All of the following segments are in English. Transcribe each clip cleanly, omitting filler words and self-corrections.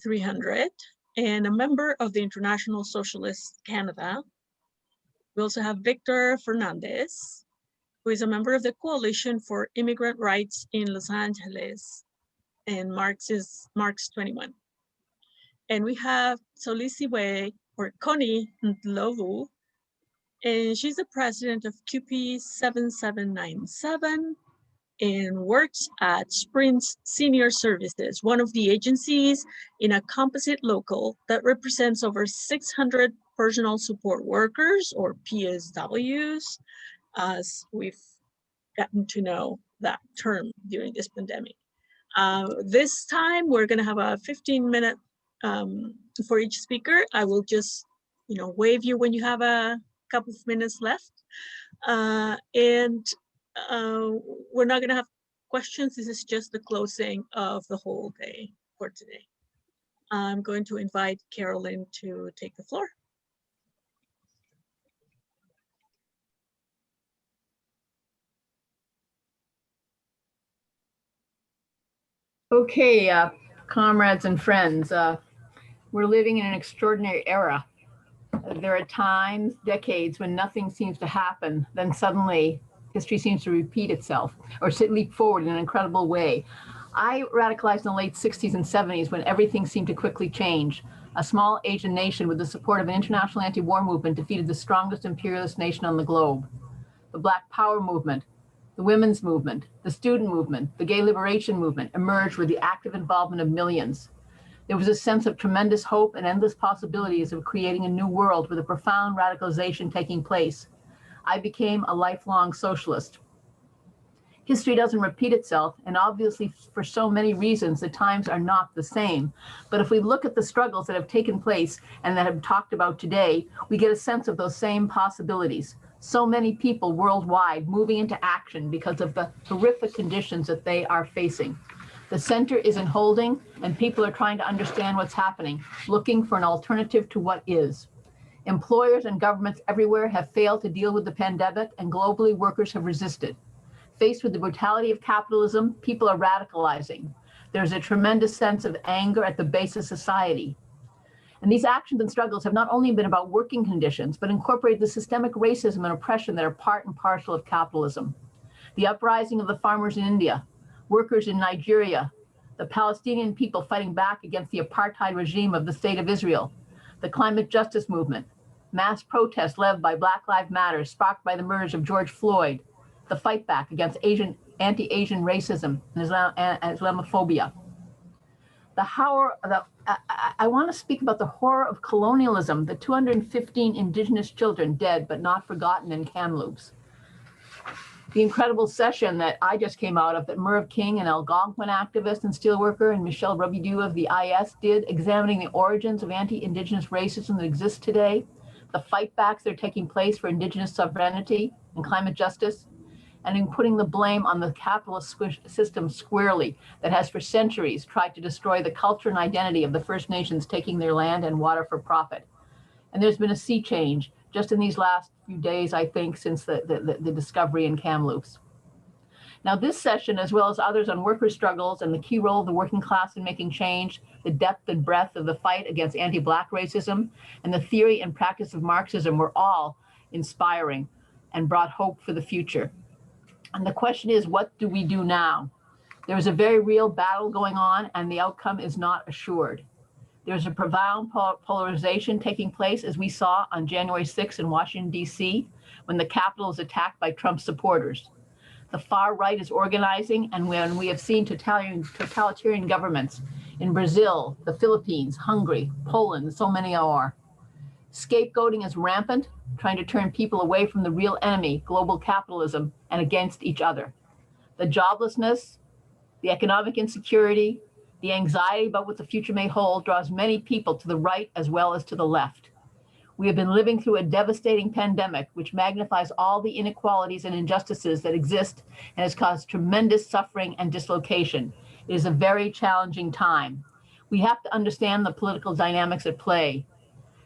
300 and a member of the International Socialists Canada. We also have Victor Fernandez, who is a member of the Coalition for Immigrant Rights in Los Angeles and Marx21. And we have Xolisiwe, or Connie Ndlovu, and she's the president of CUPE 7797 and works at Sprint's Senior Services, one of the agencies in a composite local that represents over 600 personal support workers, or PSWs, as we've gotten to know that term during this pandemic. This time, we're gonna have a 15-minute for each speaker. I will just, wave you when you have a couple of minutes left. We're not gonna have questions. This is just the closing of the whole day for today. I'm going to invite Carolyn to take the floor. Okay, comrades and friends, we're living in an extraordinary era. There are times, decades, when nothing seems to happen, then suddenly history seems to repeat itself or leap forward in an incredible way. I radicalized in the late 60s and 70s when everything seemed to quickly change. A small Asian nation with the support of an international anti-war movement defeated the strongest imperialist nation on the globe. The Black Power movement, the women's movement, the student movement, the gay liberation movement emerged with the active involvement of millions. There was a sense of tremendous hope and endless possibilities of creating a new world with a profound radicalization taking place. I became a lifelong socialist. History doesn't repeat itself, and obviously for so many reasons, the times are not the same. But if we look at the struggles that have taken place and that have talked about today, we get a sense of those same possibilities. So many people worldwide moving into action because of the horrific conditions that they are facing. The center isn't holding, and people are trying to understand what's happening, looking for an alternative to what is. Employers and governments everywhere have failed to deal with the pandemic, and globally workers have resisted. Faced with the brutality of capitalism, people are radicalizing. There's a tremendous sense of anger at the base of society. And these actions and struggles have not only been about working conditions, but incorporate the systemic racism and oppression that are part and parcel of capitalism. The uprising of the farmers in India, workers in Nigeria, the Palestinian people fighting back against the apartheid regime of the State of Israel, the climate justice movement, mass protests led by Black Lives Matter sparked by the murders of George Floyd, the fight back against anti-Asian racism and Islamophobia. I want to speak about the horror of colonialism, the 215 Indigenous children dead but not forgotten in Kamloops. The incredible session that I just came out of that Merv King, an Algonquin activist and steelworker, and Michelle Robidoux of the IS did, examining the origins of anti-Indigenous racism that exists today, the fightbacks that are taking place for Indigenous sovereignty and climate justice, and in putting the blame on the capitalist system squarely that has for centuries tried to destroy the culture and identity of the First Nations taking their land and water for profit. And there's been a sea change just in these last few days, I think, since the discovery in Kamloops. Now this session, as well as others on worker struggles and the key role of the working class in making change, the depth and breadth of the fight against anti-Black racism, and the theory and practice of Marxism were all inspiring and brought hope for the future. And the question is, what do we do now? There is a very real battle going on, and the outcome is not assured. There's a profound polarization taking place, as we saw on January 6th in Washington, D.C., when the Capitol was attacked by Trump supporters. The far right is organizing, and when we have seen totalitarian governments in Brazil, the Philippines, Hungary, Poland, so many are. Scapegoating is rampant, trying to turn people away from the real enemy, global capitalism, and against each other. The joblessness, the economic insecurity, the anxiety about what the future may hold draws many people to the right as well as to the left. We have been living through a devastating pandemic, which magnifies all the inequalities and injustices that exist and has caused tremendous suffering and dislocation. It is a very challenging time. We have to understand the political dynamics at play.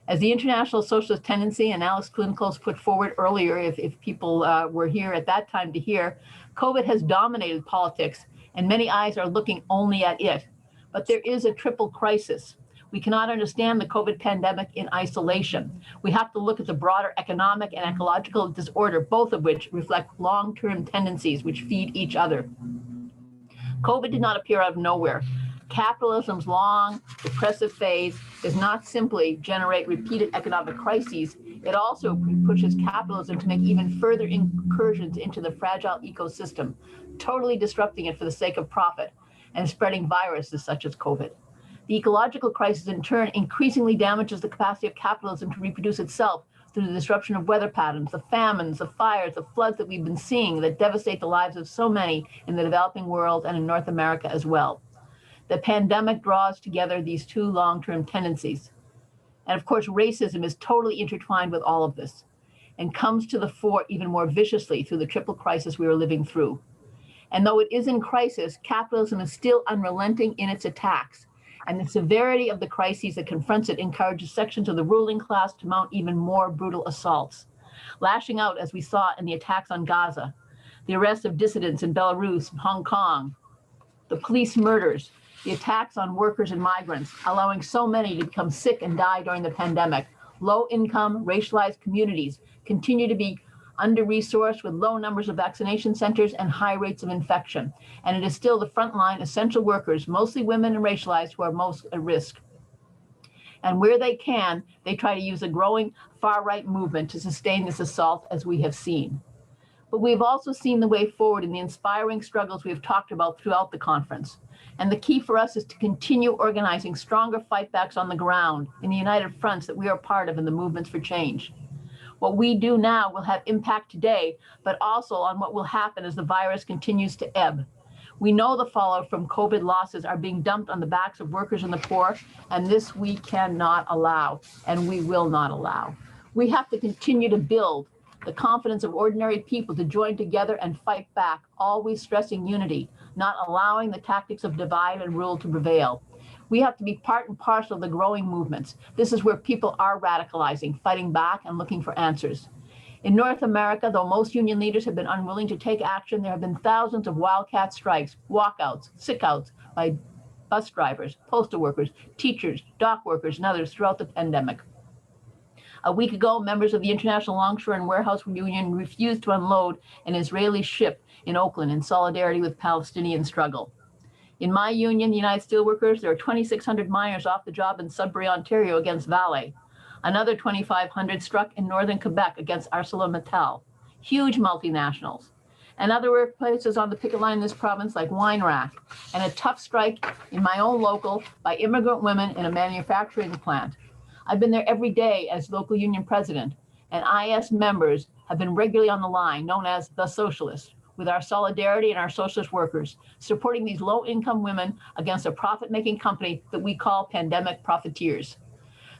As the International Socialist Tendency and Alex Klinkos put forward earlier, if people were here at that time to hear, COVID has dominated politics and many eyes are looking only at it. But there is a triple crisis. We cannot understand the COVID pandemic in isolation. We have to look at the broader economic and ecological disorder, both of which reflect long-term tendencies which feed each other. COVID did not appear out of nowhere. Capitalism's long, depressive phase does not simply generate repeated economic crises, it also pushes capitalism to make even further incursions into the fragile ecosystem, totally disrupting it for the sake of profit and spreading viruses such as COVID. The ecological crisis, in turn, increasingly damages the capacity of capitalism to reproduce itself through the disruption of weather patterns, the famines, the fires, the floods that we've been seeing that devastate the lives of so many in the developing world and in North America as well. The pandemic draws together these two long-term tendencies. And of course, racism is totally intertwined with all of this and comes to the fore even more viciously through the triple crisis we are living through. And though it is in crisis, capitalism is still unrelenting in its attacks. And the severity of the crises that confronts it encourages sections of the ruling class to mount even more brutal assaults, lashing out as we saw in the attacks on Gaza, the arrest of dissidents in Belarus, Hong Kong, the police murders, the attacks on workers and migrants, allowing so many to become sick and die during the pandemic. Low-income, racialized communities continue to be under-resourced with low numbers of vaccination centers and high rates of infection. And it is still the frontline essential workers, mostly women and racialized, who are most at risk. And where they can, they try to use a growing far-right movement to sustain this assault, as we have seen. But we've also seen the way forward in the inspiring struggles we have talked about throughout the conference. And the key for us is to continue organizing stronger fightbacks on the ground in the united fronts that we are part of in the movements for change. What we do now will have impact today, but also on what will happen as the virus continues to ebb. We know the fallout from COVID losses are being dumped on the backs of workers and the poor, and this we cannot allow, and we will not allow. We have to continue to build the confidence of ordinary people to join together and fight back, always stressing unity, not allowing the tactics of divide and rule to prevail. We have to be part and parcel of the growing movements. This is where people are radicalizing, fighting back, and looking for answers. In North America, though most union leaders have been unwilling to take action, there have been thousands of wildcat strikes, walkouts, sickouts by bus drivers, postal workers, teachers, dock workers, and others throughout the pandemic. A week ago, members of the International Longshore and Warehouse Union refused to unload an Israeli ship in Oakland in solidarity with Palestinian struggle. In my union, the United Steelworkers, there are 2,600 miners off the job in Sudbury, Ontario against Vale. Another 2,500 struck in northern Quebec against ArcelorMittal, huge multinationals. And other workplaces on the picket line in this province like Wine Rack, and a tough strike in my own local by immigrant women in a manufacturing plant. I've been there every day as local union president, and IS members have been regularly on the line, known as the Socialists, with our solidarity and our socialist workers, supporting these low-income women against a profit-making company that we call pandemic profiteers.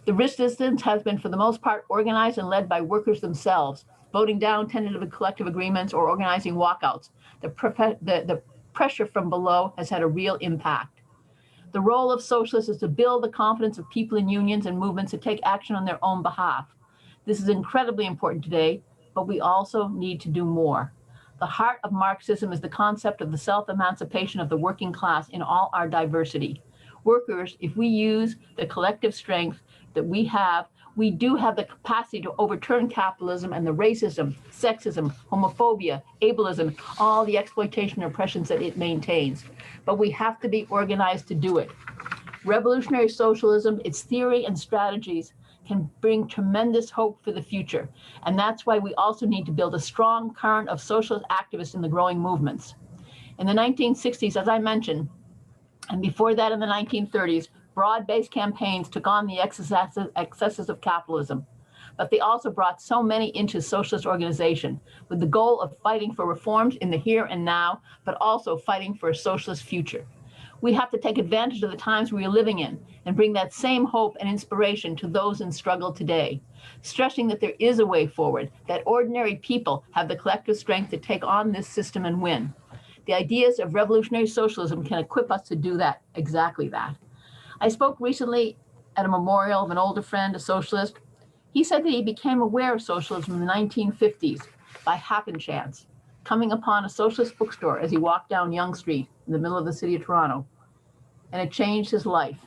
The resistance has been, for the most part, organized and led by workers themselves, voting down tentative collective agreements or organizing walkouts. The pressure from below has had a real impact. The role of socialists is to build the confidence of people in unions and movements to take action on their own behalf. This is incredibly important today, but we also need to do more. The heart of Marxism is the concept of the self-emancipation of the working class in all our diversity. Workers, if we use the collective strength that we do have the capacity to overturn capitalism and the racism, sexism, homophobia, ableism, all the exploitation and oppressions that it maintains. But we have to be organized to do it. Revolutionary socialism, its theory and strategies, can bring tremendous hope for the future. And that's why we also need to build a strong current of socialist activists in the growing movements. In the 1960s, as I mentioned, and before that in the 1930s, broad-based campaigns took on the excesses of capitalism, but they also brought so many into socialist organization with the goal of fighting for reforms in the here and now, but also fighting for a socialist future. We have to take advantage of the times we are living in and bring that same hope and inspiration to those in struggle today, stressing that there is a way forward, that ordinary people have the collective strength to take on this system and win. The ideas of revolutionary socialism can equip us to do that, exactly that. I spoke recently at a memorial of an older friend, a socialist. He said that he became aware of socialism in the 1950s by happenchance, coming upon a socialist bookstore as he walked down Yonge Street in the middle of the city of Toronto, and it changed his life.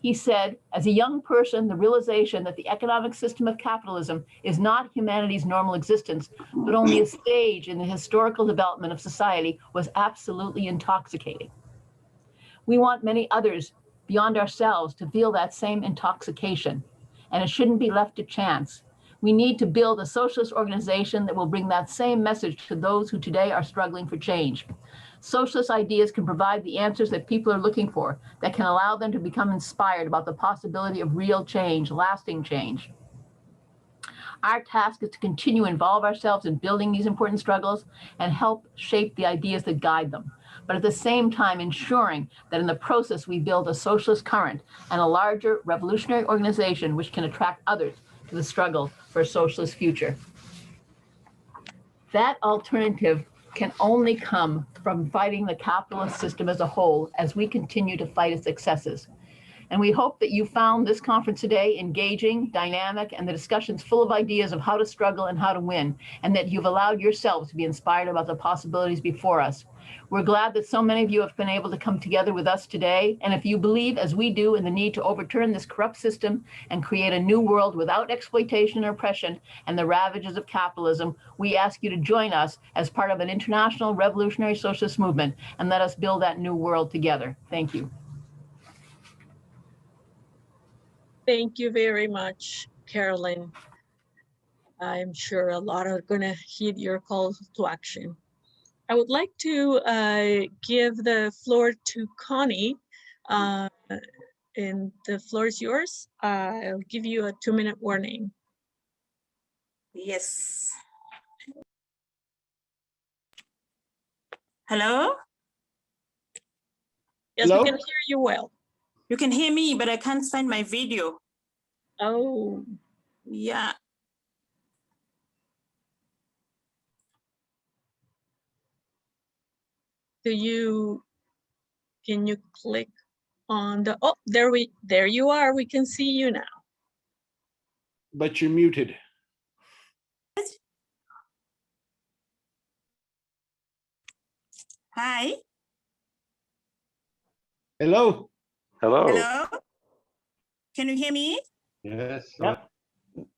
He said, as a young person, the realization that the economic system of capitalism is not humanity's normal existence, but only a stage in the historical development of society was absolutely intoxicating. We want many others beyond ourselves to feel that same intoxication, and it shouldn't be left to chance. We need to build a socialist organization that will bring that same message to those who today are struggling for change. Socialist ideas can provide the answers that people are looking for, that can allow them to become inspired about the possibility of real change, lasting change. Our task is to continue to involve ourselves in building these important struggles and help shape the ideas that guide them, but at the same time ensuring that in the process we build a socialist current and a larger revolutionary organization which can attract others to the struggle for a socialist future. That alternative can only come from fighting the capitalist system as a whole as we continue to fight its excesses. And we hope that you found this conference today engaging, dynamic, and the discussions full of ideas of how to struggle and how to win, and that you've allowed yourselves to be inspired about the possibilities before us. We're glad that so many of you have been able to come together with us today. And if you believe, as we do, in the need to overturn this corrupt system and create a new world without exploitation and oppression and the ravages of capitalism, we ask you to join us as part of an international revolutionary socialist movement and let us build that new world together. Thank you. Thank you very much, Carolyn. I'm sure a lot are going to heed your call to action. I would like to give the floor to Connie, and the floor is yours. I'll give you a 2-minute warning. Yes. Hello? Yes, Hello? we can hear you well. You can hear me, but I can't find my video. Oh, Yeah. can you click on the, oh, there you are. We can see you now. But you're muted. Hi. Hello? Hello. Hello? Can you hear me? Yes. Yep.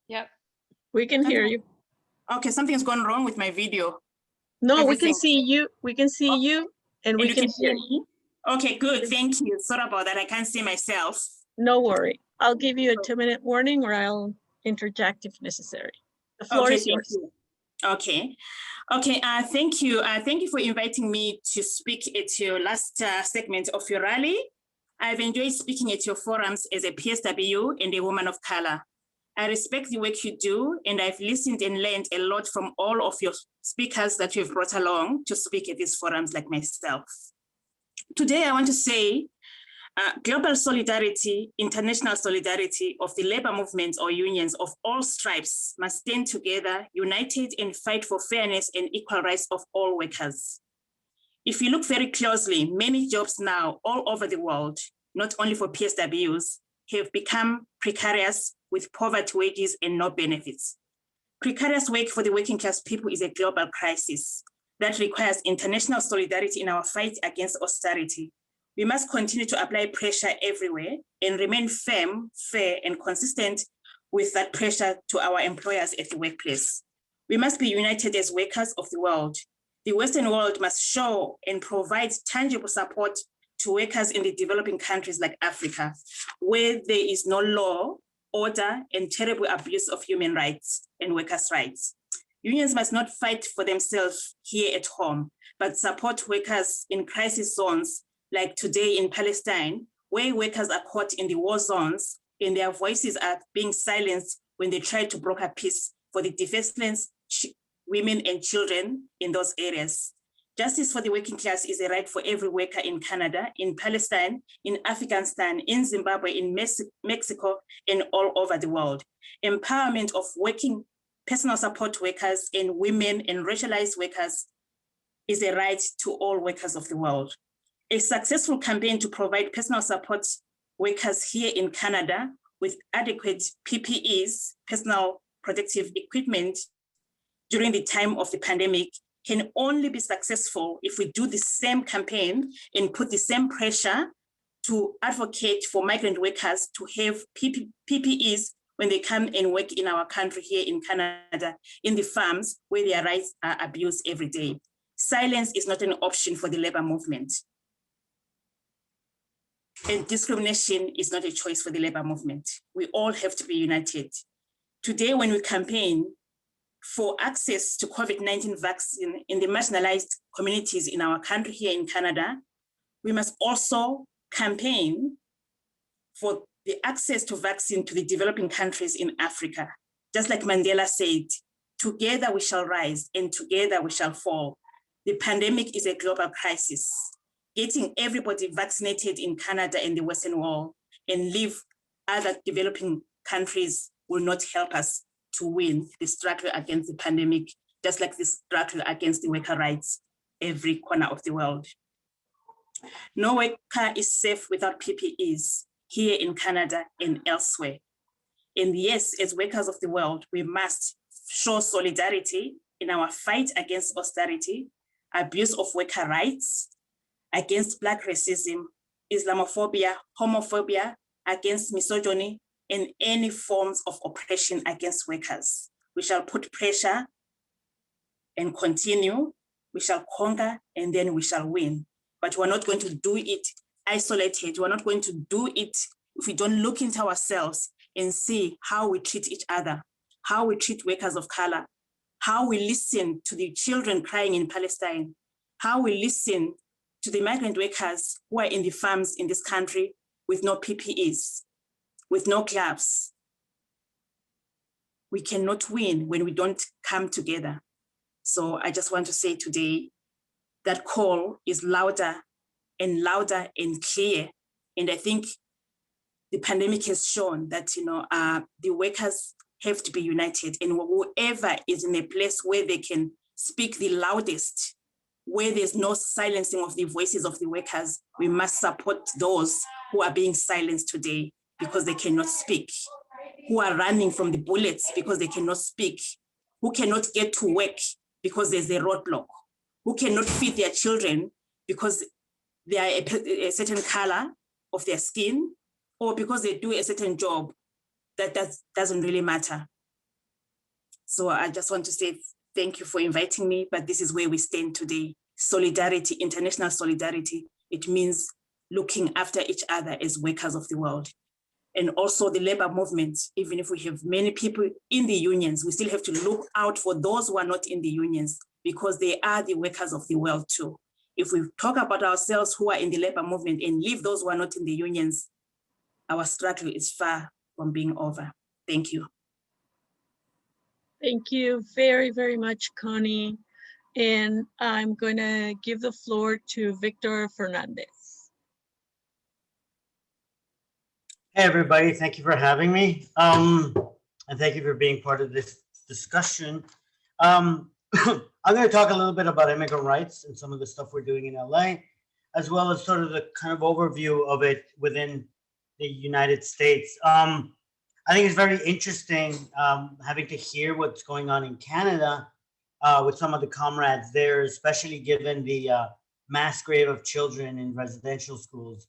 Yep. We can hear you. Okay, something's gone wrong with my video. No, we can Everything. see you. We can see you, and we you can hear you. me? Okay, good. Thank you. Sorry about that. I can't see myself. No worry. I'll give you a 2-minute warning, or I'll interject if necessary. The floor is yours. You. Okay. Okay, thank you. Thank you for inviting me to speak at your last segment of your rally. I've enjoyed speaking at your forums as a PSW and a woman of color. I respect the work you do, and I've listened and learned a lot from all of your speakers that you've brought along to speak at these forums like myself. Today, I want to say global solidarity, international solidarity of the labor movements or unions of all stripes must stand together, united, and fight for fairness and equal rights of all workers. If you look very closely, many jobs now all over the world, not only for PSWs, have become precarious with poverty wages and no benefits. Precarious work for the working class people is a global crisis that requires international solidarity in our fight against austerity. We must continue to apply pressure everywhere and remain firm, fair, and consistent with that pressure to our employers at the workplace. We must be united as workers of the world. The Western world must show and provide tangible support to workers in the developing countries like Africa, where there is no law, order, and terrible abuse of human rights and workers' rights. Unions must not fight for themselves here at home, but support workers in crisis zones like today in Palestine, where workers are caught in the war zones and their voices are being silenced when they try to broker peace for the defenseless women and children in those areas. Justice for the working class is a right for every worker in Canada, in Palestine, in Afghanistan, in Zimbabwe, in Mexico, and all over the world. Empowerment of working personal support workers and women and racialized workers is a right to all workers of the world. A successful campaign to provide personal support workers here in Canada with adequate PPEs, personal protective equipment, during the time of the pandemic can only be successful if we do the same campaign and put the same pressure to advocate for migrant workers to have PPEs when they come and work in our country here in Canada, in the farms where their rights are abused every day. Silence is not an option for the labor movement. And discrimination is not a choice for the labor movement. We all have to be united. Today, when we campaign for access to COVID-19 vaccine in the marginalized communities in our country here in Canada, we must also campaign for the access to vaccine to the developing countries in Africa. Just like Mandela said, together we shall rise and together we shall fall. The pandemic is a global crisis. Getting everybody vaccinated in Canada and the Western world and leave other developing countries will not help us to win the struggle against the pandemic, just like the struggle against the worker rights every corner of the world. No worker is safe without PPEs here in Canada and elsewhere. And yes, as workers of the world, we must show solidarity in our fight against austerity, abuse of worker rights, against Black racism, Islamophobia, homophobia, against misogyny, and any forms of oppression against workers. We shall put pressure and continue. We shall conquer and then we shall win. But we're not going to do it isolated. We're not going to do it if we don't look into ourselves and see how we treat each other, how we treat workers of color, how we listen to the children crying in Palestine, how we listen to the migrant workers who are in the farms in this country with no PPEs, with no gloves. We cannot win when we don't come together. So I just want to say today that call is louder and louder and clear. And I think the pandemic has shown that the workers have to be united, and whoever is in a place where they can speak the loudest, where there's no silencing of the voices of the workers, we must support those who are being silenced today because they cannot speak, who are running from the bullets because they cannot speak, who cannot get to work because there's a roadblock, who cannot feed their children because they are a certain color of their skin, or because they do a certain job that doesn't really matter. So I just want to say thank you for inviting me, but this is where we stand today. Solidarity, international solidarity, it means looking after each other as workers of the world. And also the labor movement, even if we have many people in the unions, we still have to look out for those who are not in the unions because they are the workers of the world too. If we talk about ourselves who are in the labor movement and leave those who are not in the unions, our struggle is far from being over. Thank you. Thank you very, very much, Connie. And I'm going to give the floor to Victor Fernandez. Hey, everybody. Thank you for having me. And thank you for being part of this discussion. I'm going to talk a little bit about immigrant rights and some of the stuff we're doing in LA, as well as sort of the kind of overview of it within the United States. I think it's very interesting having to hear what's going on in Canada with some of the comrades there, especially given the mass grave of children in residential schools.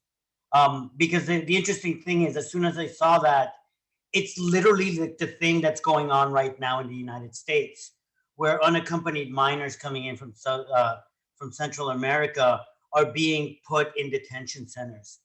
Because the interesting thing is, as soon as I saw that, it's literally like the thing that's going on right now in the United States, where unaccompanied minors coming in from Central America are being put in detention centers.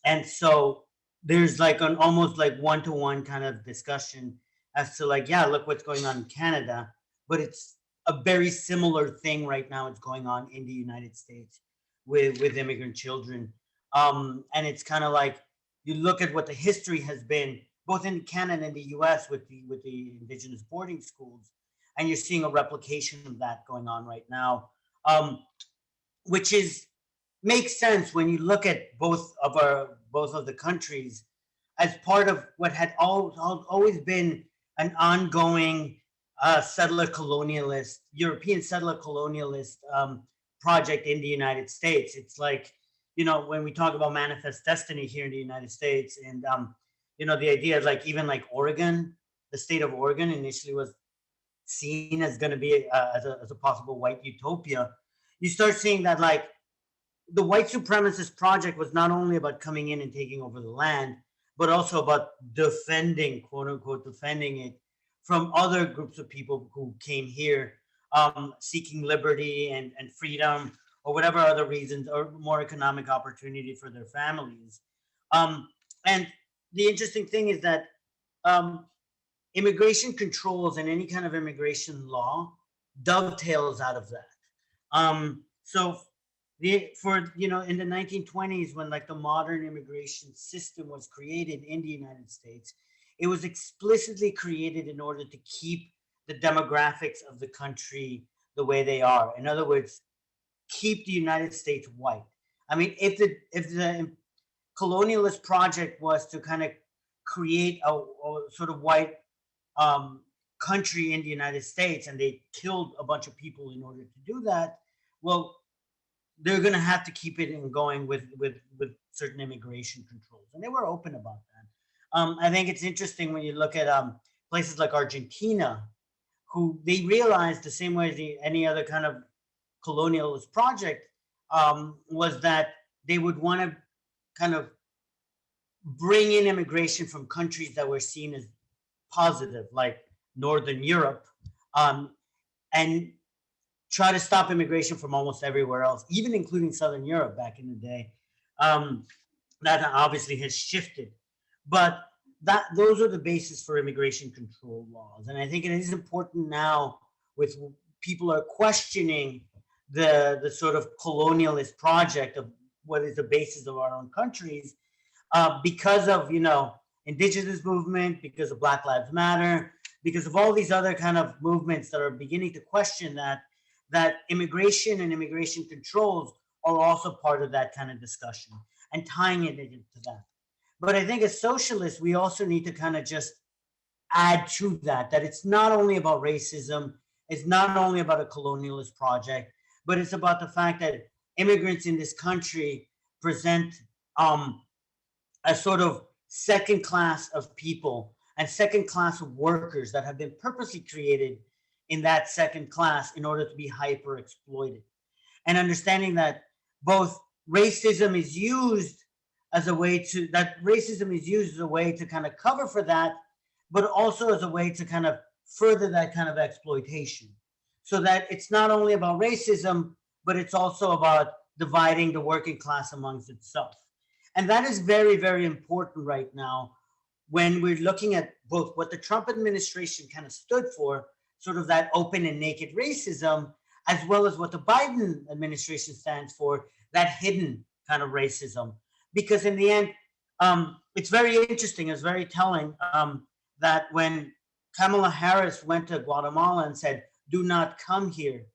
And so there's like an almost like one-to-one kind of discussion as to like, yeah, look what's going on in Canada, but it's a very similar thing right now. It's going on in the United States with immigrant children. And it's kind of like, you look at what the history has been, both in Canada and the US with the indigenous boarding schools, and you're seeing a replication of that going on right now, which makes sense when you look at both of the countries as part of what had always been an ongoing European settler colonialist project in the United States. It's like, when we talk about manifest destiny here in the United States, and the idea of like even like Oregon, the state of Oregon initially was seen as going to be as a possible white utopia. You start seeing that like the white supremacist project was not only about coming in and taking over the land, but also about defending, quote unquote, defending it from other groups of people who came here seeking liberty and freedom or whatever other reasons or more economic opportunity for their families. And the interesting thing is that immigration controls and any kind of immigration law dovetails out of that. So in the 1920s, when like the modern immigration system was created in the United States, it was explicitly created in order to keep the demographics of the country the way they are. In other words, keep the United States white. I mean, if the colonialist project was to kind of create a sort of white country in the United States, and they killed a bunch of people in order to do that, well, they're going to have to keep it going with certain immigration controls, and they were open about that. I think it's interesting when you look at places like Argentina, who they realized the same way as any other kind of colonialist project was that they would want to kind of bring in immigration from countries that were seen as positive, like Northern Europe, and try to stop immigration from almost everywhere else, even including Southern Europe back in the day. That obviously has shifted, but those are the basis for immigration control laws. And I think it is important now, with people are questioning the sort of colonialist project of what is the basis of our own countries, because of indigenous movement, because of Black Lives Matter, because of all these other kind of movements that are beginning to question that immigration and immigration controls are also part of that kind of discussion and tying it into that. But I think as socialists, we also need to kind of just add to that it's not only about racism, it's not only about a colonialist project, but it's about the fact that immigrants in this country present a sort of second class of people and second class of workers that have been purposely created in that second class in order to be hyper exploited. And understanding that both racism is used as a way to kind of cover for that, but also as a way to kind of further that kind of exploitation. So that it's not only about racism, but it's also about dividing the working class amongst itself. And that is very, very important right now when we're looking at both what the Trump administration kind of stood for, sort of that open and naked racism, as well as what the Biden administration stands for, that hidden kind of racism. Because in the end, it's very interesting, it's very telling that when Kamala Harris went to Guatemala and said, "Do not come here,"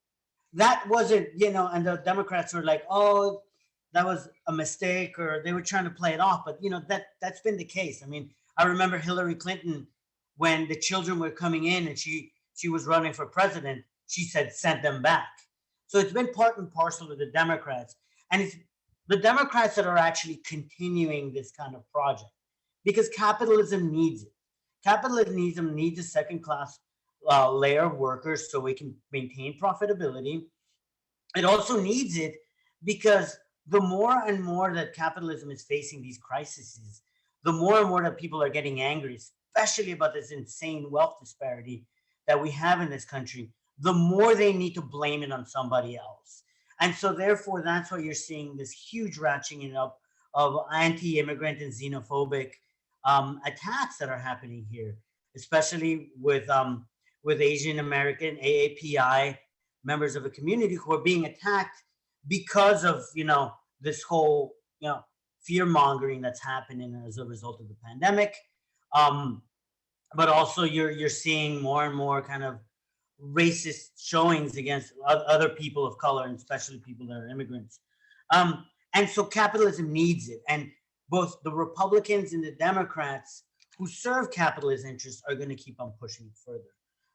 that wasn't, and the Democrats were like, "Oh, that was a mistake," or they were trying to play it off. But that's been the case. I mean, I remember Hillary Clinton, when the children were coming in and she was running for president, she said, "Send them back." So it's been part and parcel of the Democrats. And it's the Democrats that are actually continuing this kind of project, because capitalism needs it. Capitalism needs a second class layer of workers so we can maintain profitability. It also needs it because the more and more that capitalism is facing these crises, the more and more that people are getting angry, especially about this insane wealth disparity that we have in this country, the more they need to blame it on somebody else. And so therefore, that's why you're seeing this huge ratcheting up of anti-immigrant and xenophobic attacks that are happening here, especially with Asian American AAPI members of the community who are being attacked because of this whole fear mongering that's happening as a result of the pandemic. But also you're seeing more and more kind of racist showings against other people of color, and especially people that are immigrants. And so capitalism needs it. And both the Republicans and the Democrats who serve capitalist interests are going to keep on pushing it further.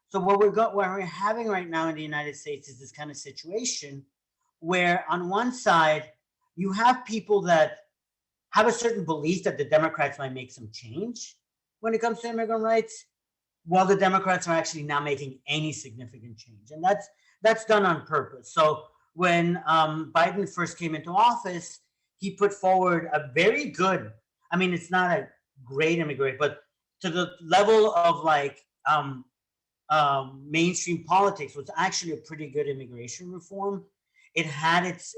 So what we're having right now in the United States is this kind of situation where on one side, you have people that have a certain belief that the Democrats might make some change when it comes to immigrant rights, while the Democrats are actually not making any significant change. And that's done on purpose. So when Biden first came into office, he put forward a very good, I mean, it's not a great immigrant, but to the level of like mainstream politics, was actually a pretty good immigration reform. It had its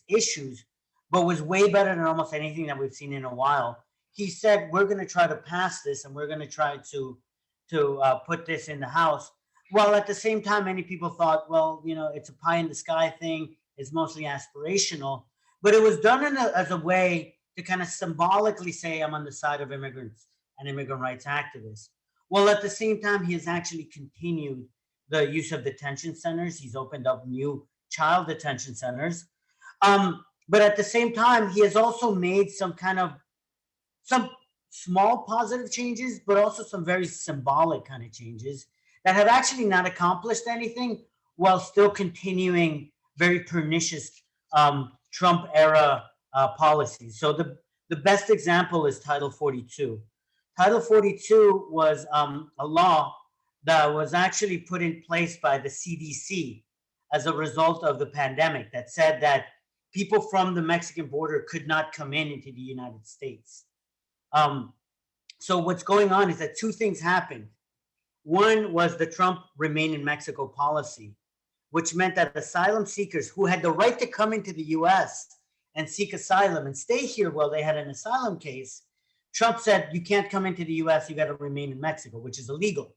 issues, but was way better than almost anything that we've seen in a while. He said, we're going to try to pass this and we're going to try to put this in the House. While at the same time, many people thought, well, you know, it's a pie in the sky thing. It's mostly aspirational, but it was done as a way to kind of symbolically say, I'm on the side of immigrants and immigrant rights activists. Well, at the same time, he has actually continued the use of detention centers. He's opened up new child detention centers. But at the same time, he has also made some small positive changes, but also some very symbolic kind of changes that have actually not accomplished anything while still continuing very pernicious Trump era policies. So the best example is Title 42. Title 42 was a law that was actually put in place by the CDC as a result of the pandemic that said that people from the Mexican border could not come into the United States. So what's going on is that two things happened. One was the Trump remain in Mexico policy, which meant that asylum seekers who had the right to come into the US and seek asylum and stay here while they had an asylum case, Trump said, you can't come into the US, you got to remain in Mexico, which is illegal.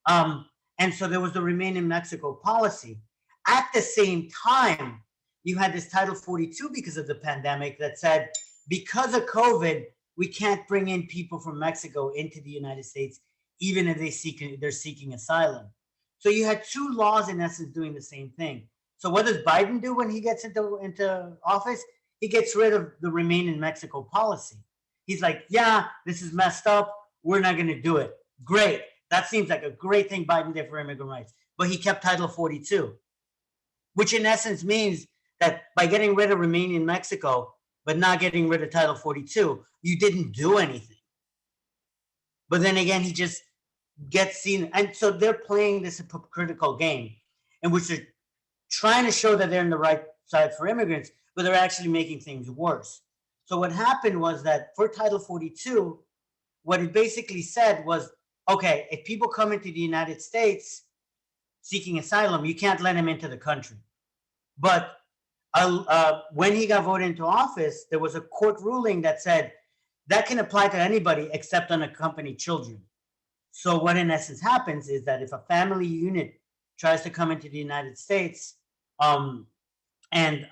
And so there was the remain in Mexico policy. At the same time, you had this Title 42 because of the pandemic that said, because of COVID, we can't bring in people from Mexico into the United States, even if they're seeking asylum. So you had two laws in essence doing the same thing. So what does Biden do when he gets into office? He gets rid of the remain in Mexico policy. He's like, yeah, this is messed up. We're not going to do it. Great. That seems like a great thing Biden did for immigrant rights. But he kept Title 42, which in essence means that by getting rid of remain in Mexico, but not getting rid of Title 42, you didn't do anything. But then again, he just gets seen. And so they're playing this hypocritical game in which they're trying to show that they're on the right side for immigrants, but they're actually making things worse. So what happened was that for Title 42, what it basically said was, okay, if people come into the United States seeking asylum, you can't let them into the country. But when he got voted into office, there was a court ruling that said that can apply to anybody except unaccompanied children. So what in essence happens is that if a family unit tries to come into the United States and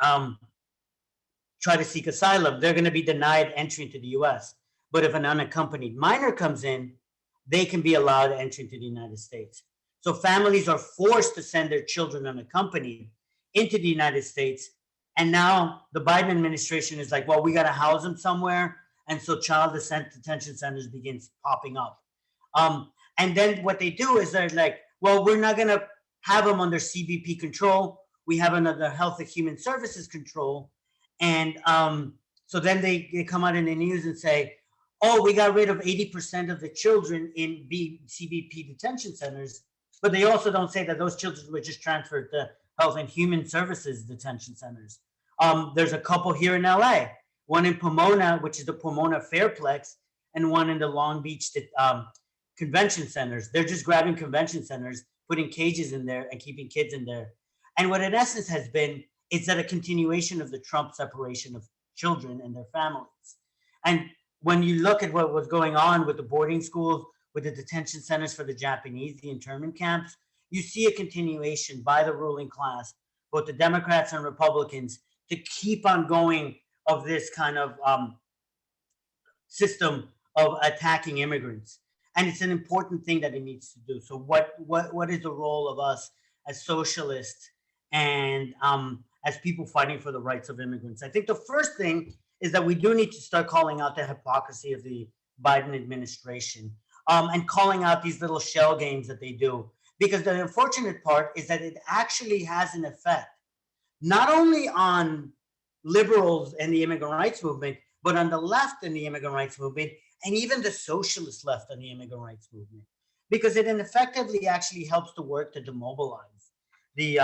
try to seek asylum, they're going to be denied entry into the US. But if an unaccompanied minor comes in, they can be allowed entry into the United States. So families are forced to send their children unaccompanied into the United States. And now the Biden administration is like, well, we got to house them somewhere. And so child detention centers begins popping up. And then what they do is they're like, well, we're not going to have them under CBP control. We have another Health and Human Services control. And so then they come out in the news and say, oh, we got rid of 80% of the children in CBP detention centers. But they also don't say that those children were just transferred to Health and Human Services detention centers. There's a couple here in LA, one in Pomona, which is the Pomona Fairplex, and one in the Long Beach convention centers. They're just grabbing convention centers, putting cages in there and keeping kids in there. And what in essence has been, is that a continuation of the Trump separation of children and their families. And when you look at what was going on with the boarding schools, with the detention centers for the Japanese, the internment camps, you see a continuation by the ruling class, both the Democrats and Republicans, to keep on going of this kind of system of attacking immigrants. And it's an important thing that it needs to do. So what is the role of us as socialists and as people fighting for the rights of immigrants? I think the first thing is that we do need to start calling out the hypocrisy of the Biden administration and calling out these little shell games that they do. Because the unfortunate part is that it actually has an effect, not only on liberals and the immigrant rights movement, but on the left in the immigrant rights movement, and even the socialist left on the immigrant rights movement. Because it effectively actually helps to work to demobilize the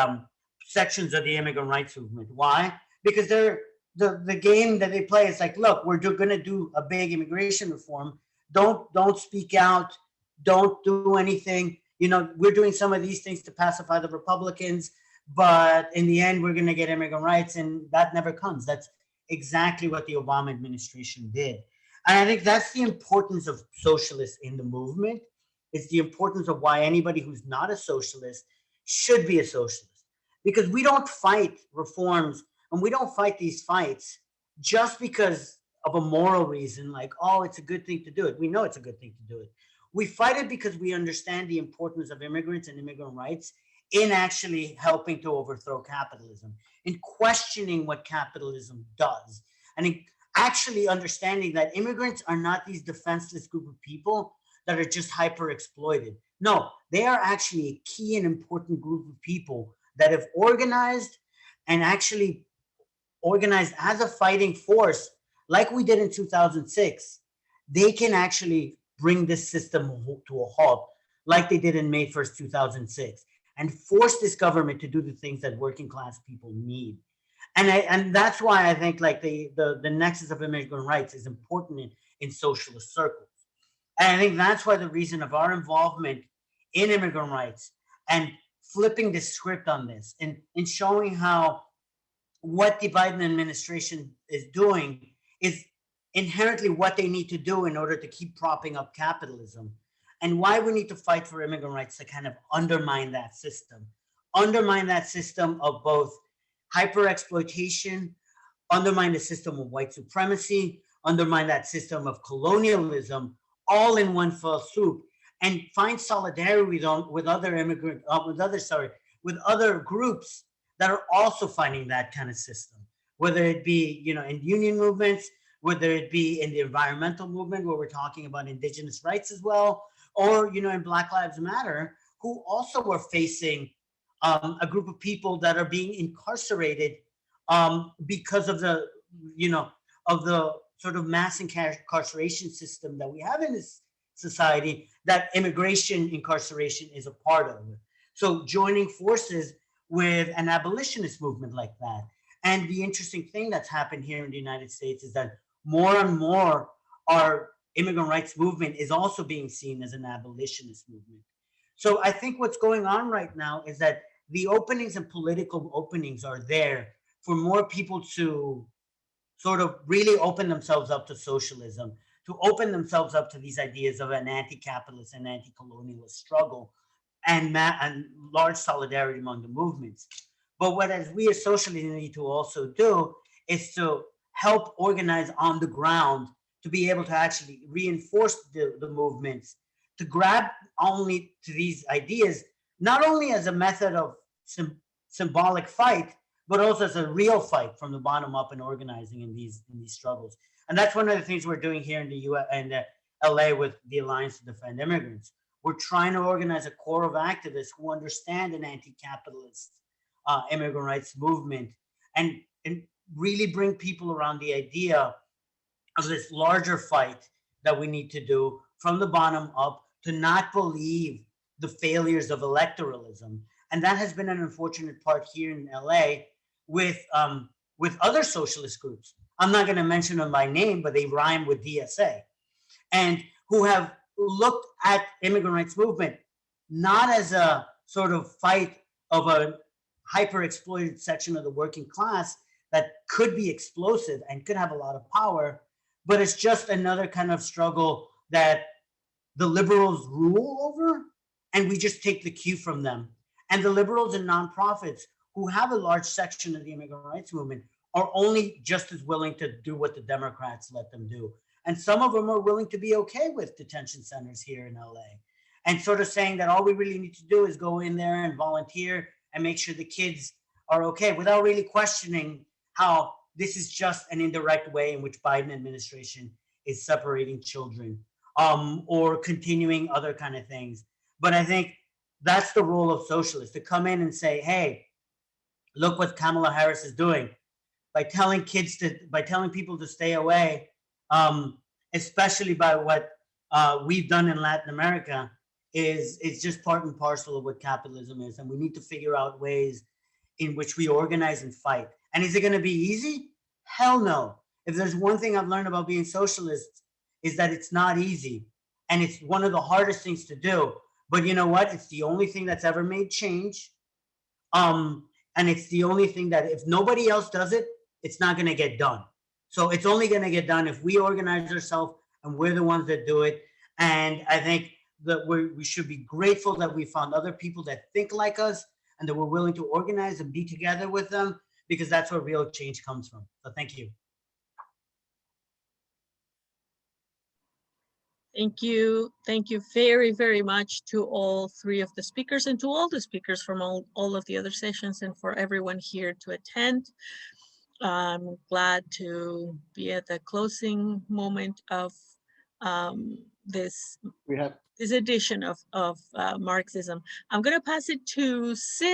sections of the immigrant rights movement. Why? Because they're the game that they play is like, look, we're going to do a big immigration reform. Don't speak out. Don't do anything. You know, we're doing some of these things to pacify the Republicans, but in the end, we're going to get immigrant rights, and that never comes. That's exactly what the Obama administration did. And I think that's the importance of socialists in the movement. It's the importance of why anybody who's not a socialist should be a socialist. Because we don't fight reforms and we don't fight these fights just because of a moral reason, like, oh, it's a good thing to do it. We know it's a good thing to do it. We fight it because we understand the importance of immigrants and immigrant rights in actually helping to overthrow capitalism, in questioning what capitalism does, and in actually understanding that immigrants are not these defenseless group of people that are just hyper exploited. No, they are actually a key and important group of people that have organized and actually organized as a fighting force, like we did in 2006. They can actually bring this system to a halt, like they did in May 1st, 2006, and force this government to do the things that working class people need. And that's why I think like the nexus of immigrant rights is important in socialist circles. And I think that's why the reason of our involvement in immigrant rights and flipping the script on this and showing how what the Biden administration is doing is inherently what they need to do in order to keep propping up capitalism, and why we need to fight for immigrant rights to kind of undermine that system of both hyper exploitation, undermine the system of white supremacy, undermine that system of colonialism, all in one fell swoop, and find solidarity with other groups that are also fighting that kind of system, whether it be, you know, in union movements, whether it be in the environmental movement where we're talking about indigenous rights as well, or, you know, in Black Lives Matter, who also are facing a group of people that are being incarcerated because of the, you know, of the sort of mass incarceration system that we have in this society, that immigration incarceration is a part of it. So joining forces with an abolitionist movement like that. And the interesting thing that's happened here in the United States is that more and more our immigrant rights movement is also being seen as an abolitionist movement. So I think what's going on right now is that the openings and political openings are there for more people to sort of really open themselves up to socialism, to open themselves up to these ideas of an anti-capitalist and anti-colonialist struggle, and large solidarity among the movements. But what as we as socialists need to also do is to help organize on the ground to be able to actually reinforce the movements, to grab only to these ideas, not only as a method of symbolic fight, but also as a real fight from the bottom up and organizing in these struggles. And that's one of the things we're doing here in the US and LA with the Alliance to Defend Immigrants. We're trying to organize a core of activists who understand an anti-capitalist immigrant rights movement and really bring people around the idea of this larger fight that we need to do from the bottom up, to not believe the failures of electoralism. And that has been an unfortunate part here in LA with other socialist groups. I'm not going to mention them by name, but they rhyme with DSA, and who have looked at immigrant rights movement not as a sort of fight of a hyper exploited section of the working class that could be explosive and could have a lot of power, but it's just another kind of struggle that the liberals rule over, and we just take the cue from them. And the liberals and nonprofits who have a large section of the immigrant rights movement are only just as willing to do what the Democrats let them do. And some of them are willing to be okay with detention centers here in LA, and sort of saying that all we really need to do is go in there and volunteer and make sure the kids are okay, without really questioning how this is just an indirect way in which Biden administration is separating children, or continuing other kind of things. But I think that's the role of socialists, to come in and say, hey, look what Kamala Harris is doing by telling people to stay away, especially by what we've done in Latin America, is just part and parcel of what capitalism is. And we need to figure out ways in which we organize and fight. And is it going to be easy? Hell no. If there's one thing I've learned about being socialist, is that it's not easy. And it's one of the hardest things to do. But you know what? It's the only thing that's ever made change. And it's the only thing that if nobody else does it, it's not going to get done. So it's only going to get done if we organize ourselves and we're the ones that do it. And I think that we should be grateful that we found other people that think like us and that we're willing to organize and be together with them, because that's where real change comes from. So thank you. Thank you. Thank you very, very much to all three of the speakers and to all the speakers from all of the other sessions and for everyone here to attend. I'm glad to be at the closing moment of this edition of Marxism. I'm going to pass it to Sid.